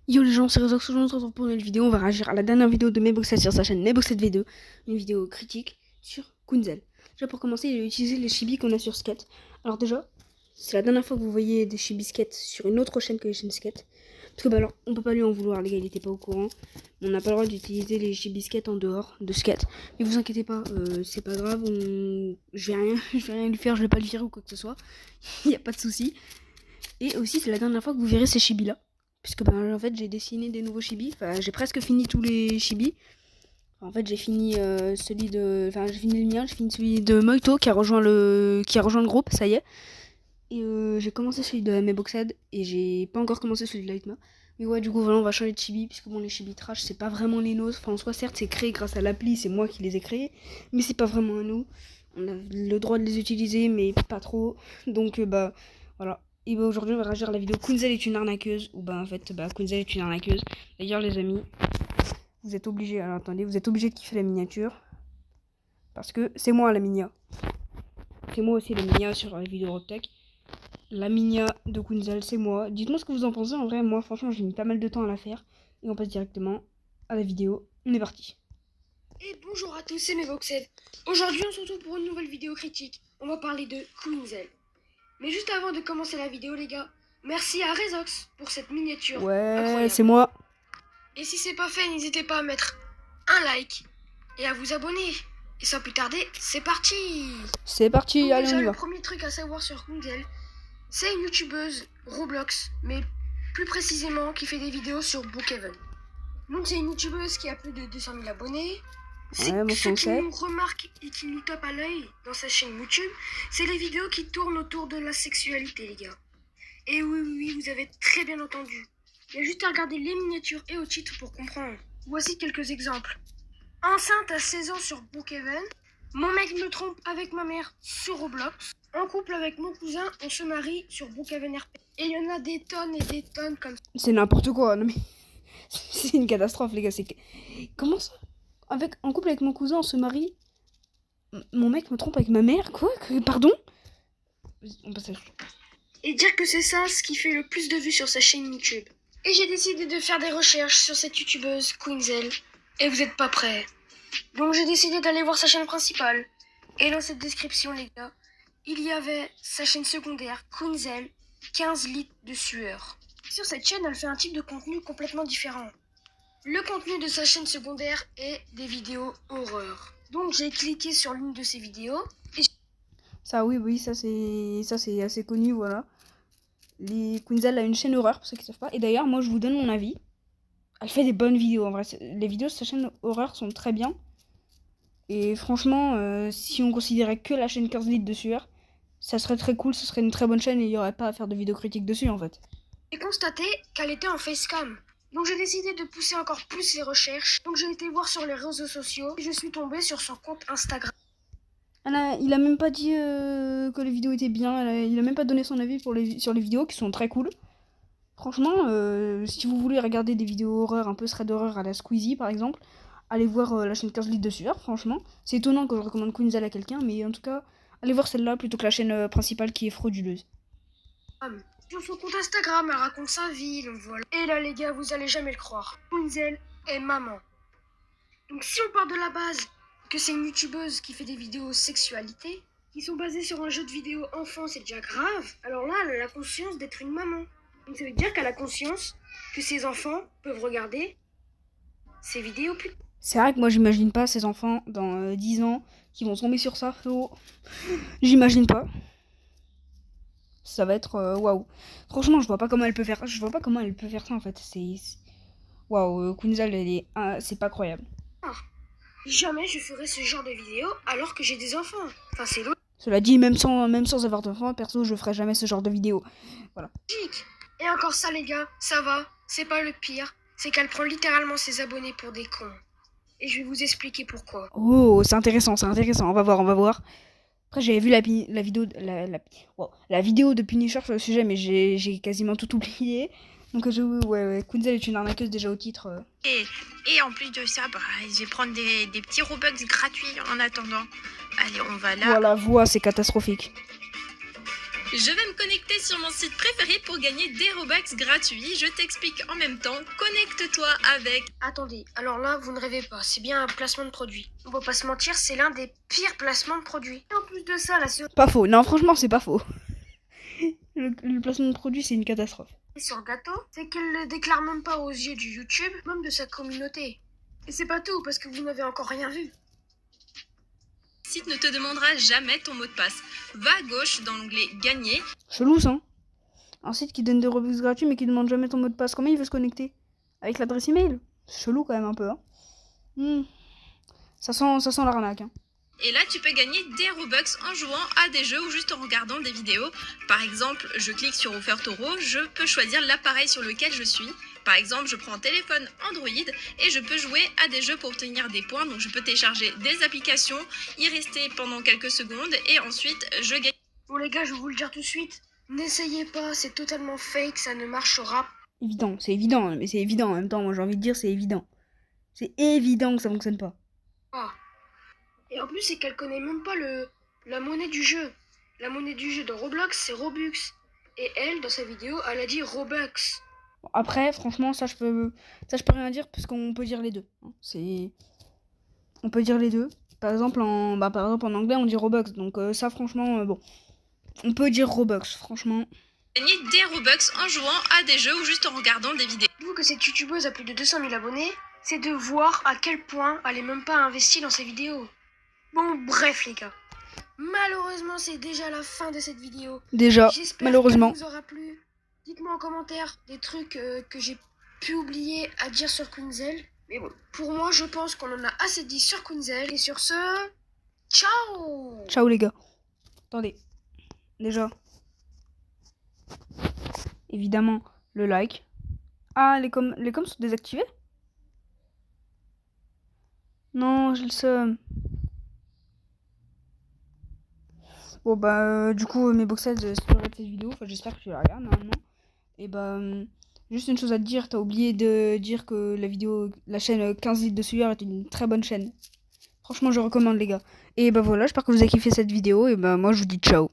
Yo les gens, c'est Rezox, aujourd'hui on se retrouve pour une nouvelle vidéo, on va réagir à la dernière vidéo de Meboxet sur sa chaîne Meboxet V2, une vidéo critique sur Kunzel. Déjà pour commencer, il a utilisé les chibis qu'on a sur Skate. Alors déjà, c'est la dernière fois que vous voyez des chibis Skate sur une autre chaîne que les chaînes Skate. Parce que bah alors, on peut pas lui en vouloir, les gars, il était pas au courant. On n'a pas le droit d'utiliser les chibis Skate en dehors de Skate. Mais vous inquiétez pas, c'est pas grave, je vais rien lui faire, je vais pas lui virer ou quoi que ce soit. Il y a pas de souci. Et aussi, c'est la dernière fois que vous verrez ces chibis là. Puisque en fait j'ai dessiné des nouveaux chibis, enfin j'ai presque fini tous les chibis. En fait j'ai fini celui de, enfin j'ai fini le mien, j'ai fini celui de Moito qui a rejoint le groupe, ça y est. Et j'ai commencé celui de Meboxed et j'ai pas encore commencé celui de Lightma. Mais ouais, du coup voilà, on va changer de chibi puisque bon, les chibis trash c'est pas vraiment les nôtres. Enfin en soi certes c'est créé grâce à l'appli, c'est moi qui les ai créés, mais c'est pas vraiment à nous. On a le droit de les utiliser mais pas trop. Donc bah voilà. Et bah aujourd'hui on va réagir à la vidéo Kunzel est une arnaqueuse. Ou bah en fait bah Kunzel est une arnaqueuse. D'ailleurs les amis, vous êtes obligés, alors attendez, vous êtes obligés de kiffer la miniature. Parce que c'est moi la minia. C'est moi aussi la minia sur la vidéo Robtech. La minia de Kunzel, c'est moi. Dites-moi ce que vous en pensez. En vrai, moi, franchement, j'ai mis pas mal de temps à la faire. Et on passe directement à la vidéo. On est parti. Et bonjour à tous, c'est Meboxed. Aujourd'hui, on se retrouve pour une nouvelle vidéo critique. On va parler de Kunzel. Mais juste avant de commencer la vidéo, les gars, merci à Rezox pour cette miniature Ouais, c'est incroyable. moi. Et si c'est pas fait, n'hésitez pas à mettre un like et à vous abonner. Et sans plus tarder, c'est parti. C'est parti, Donc allez, déjà, on y le va. premier truc à savoir sur Kunzel, c'est une youtubeuse Roblox, mais plus précisément qui fait des vidéos sur Brookhaven. Donc c'est une youtubeuse qui a plus de 200 000 abonnés. Ouais, bon, Ce qui sait. nous remarque et qui nous tape à l'œil dans sa chaîne YouTube, c'est les vidéos qui tournent autour de la sexualité, les gars. Et oui, vous avez très bien entendu. Il y a juste à regarder les miniatures et au titre pour comprendre. Voici quelques exemples. Enceinte à 16 ans sur Brookhaven. Mon mec me trompe avec ma mère sur Roblox. En couple avec mon cousin, on se marie sur Brookhaven RP. Et il y en a des tonnes et des tonnes comme ça. C'est n'importe quoi, non mais... C'est une catastrophe, les gars. Comment ça? En couple avec mon cousin, on se marie. Mon mec me trompe avec ma mère? Quoi? Pardon? On passe à... Et dire que c'est ça ce qui fait le plus de vues sur sa chaîne YouTube. Et j'ai décidé de faire des recherches sur cette youtubeuse, Kunzel. Et vous êtes pas prêts. Donc j'ai décidé d'aller voir sa chaîne principale. Et dans cette description, les gars, il y avait sa chaîne secondaire, Kunzel, 15 litres de sueur. Sur cette chaîne, elle fait un type de contenu complètement différent. Le contenu de sa chaîne secondaire est des vidéos horreur. Donc j'ai cliqué sur l'une de ses vidéos. Et Ça, oui, ça c'est assez connu, voilà. Kunzel a une chaîne horreur, pour ceux qui savent pas. Et d'ailleurs, moi, je vous donne mon avis. Elle fait des bonnes vidéos, en vrai. Les vidéos de sa chaîne horreur sont très bien. Et franchement, si on considérait que la chaîne 15 litres de sueur, ça serait très cool, ce serait une très bonne chaîne et il n'y aurait pas à faire de vidéos critiques dessus, en fait. j'ai constaté qu'elle était en facecam. Donc j'ai décidé de pousser encore plus les recherches. Donc j'ai été voir sur les réseaux sociaux et je suis tombée sur son compte Instagram. Il a même pas dit que les vidéos étaient bien, il a même pas donné son avis sur les vidéos qui sont très cool. Franchement, si vous voulez regarder des vidéos horreur, un peu thread d'horreur à la Squeezie par exemple, allez voir la chaîne 15 litres de sueur, franchement. C'est étonnant que je recommande Kunzel à quelqu'un, mais en tout cas, allez voir celle-là plutôt que la chaîne principale qui est frauduleuse. Sur son compte Instagram, elle raconte sa vie, donc voilà. Et là les gars, vous allez jamais le croire. Kunzel est maman. Donc si on part de la base que c'est une youtubeuse qui fait des vidéos sexualité, qui sont basées sur un jeu de vidéo enfant, c'est déjà grave. Alors là, elle a la conscience d'être une maman. Donc ça veut dire qu'elle a conscience que ses enfants peuvent regarder ces vidéos plus. C'est vrai que moi j'imagine pas ces enfants dans 10 ans qui vont tomber sur ça, frérot. J'imagine pas. Ça va être waouh. Franchement, je vois pas comment elle peut faire. Je vois pas comment elle peut faire ça en fait. Waouh, Kunzel, c'est pas croyable. Jamais je ferai ce genre de vidéo alors que j'ai des enfants. Enfin, c'est Cela dit, même sans avoir d'enfant, perso, je ferai jamais ce genre de vidéo. Voilà. logique. Et encore ça, les gars, ça va. C'est pas le pire. C'est qu'elle prend littéralement ses abonnés pour des cons. Et je vais vous expliquer pourquoi. Oh, c'est intéressant, c'est intéressant. On va voir. Après, j'avais vu la vidéo de Punisher sur le sujet, mais j'ai quasiment tout oublié. Donc, ouais, Kunzel est une arnaqueuse déjà au titre. Et en plus de ça, bah, je vais prendre des petits Robux gratuits en attendant. Allez, on va là. Voilà, voix, c'est catastrophique. Je vais me connecter sur mon site préféré pour gagner des Robux gratuits. Je t'explique en même temps. Connecte-toi avec... Attendez, alors là, vous ne rêvez pas, c'est bien un placement de produit. On va pas se mentir, c'est l'un des pires placements de produits. Et en plus de ça, la cerise Pas faux. Non, franchement, c'est pas faux. Le placement de produit, c'est une catastrophe. sur le gâteau, c'est qu'elle ne le déclare même pas aux yeux du YouTube, même de sa communauté. Et c'est pas tout, parce que vous n'avez encore rien vu. Le site ne te demandera jamais ton mot de passe. Va à gauche dans l'onglet Gagner. Chelou, ça. Un site qui donne des Robux gratuits, mais qui demande jamais ton mot de passe. Comment il veut se connecter? Avec l'adresse email? C'est chelou quand même un peu, hein. Ça sent l'arnaque, hein. Et là, tu peux gagner des Robux en jouant à des jeux ou juste en regardant des vidéos. Par exemple, je clique sur Offer Toro, je peux choisir l'appareil sur lequel je suis. Par exemple, je prends un téléphone Android et je peux jouer à des jeux pour obtenir des points. Donc, je peux télécharger des applications, y rester pendant quelques secondes et ensuite, je gagne. Bon les gars, je vais vous le dire tout de suite, n'essayez pas, c'est totalement fake, ça ne marchera. Évident, c'est évident, mais c'est évident en même temps. Moi, j'ai envie de dire, c'est évident. C'est évident que ça fonctionne pas. Et en plus, c'est qu'elle connaît même pas la monnaie du jeu. La monnaie du jeu dans Roblox, c'est Robux. Et elle, dans sa vidéo, elle a dit Robux. Bon, après, franchement, ça je peux rien dire parce qu'on peut dire les deux. Hein. On peut dire les deux. Par exemple, en anglais, on dit Robux. Donc ça, franchement, bon, on peut dire Robux, franchement. Gagner des Robux en jouant à des jeux ou juste en regardant des vidéos. Dites-vous que cette youtubeuse a plus de 200 000 abonnés, c'est de voir à quel point elle est même pas investie dans ses vidéos. Bon, bref les gars. Malheureusement, c'est déjà la fin de cette vidéo. Déjà, J'espère malheureusement. que ça vous aura plu. Dites-moi en commentaire des trucs que j'ai pu oublier à dire sur Quinzel. Mais bon, pour moi, je pense qu'on en a assez dit sur Quinzel. Et sur ce, ciao! Ciao les gars. Attendez. Déjà. Évidemment, le like. Ah, les coms sont désactivés? Non, j'ai le seum. Bon bah du coup mes boxers si tu regardes cette vidéo, enfin j'espère que tu la regardes normalement. Et bah juste une chose à te dire, t'as oublié de dire que la chaîne 15 litres de sueur est une très bonne chaîne. Franchement je recommande les gars. Et bah voilà, j'espère que vous avez kiffé cette vidéo et bah moi je vous dis ciao.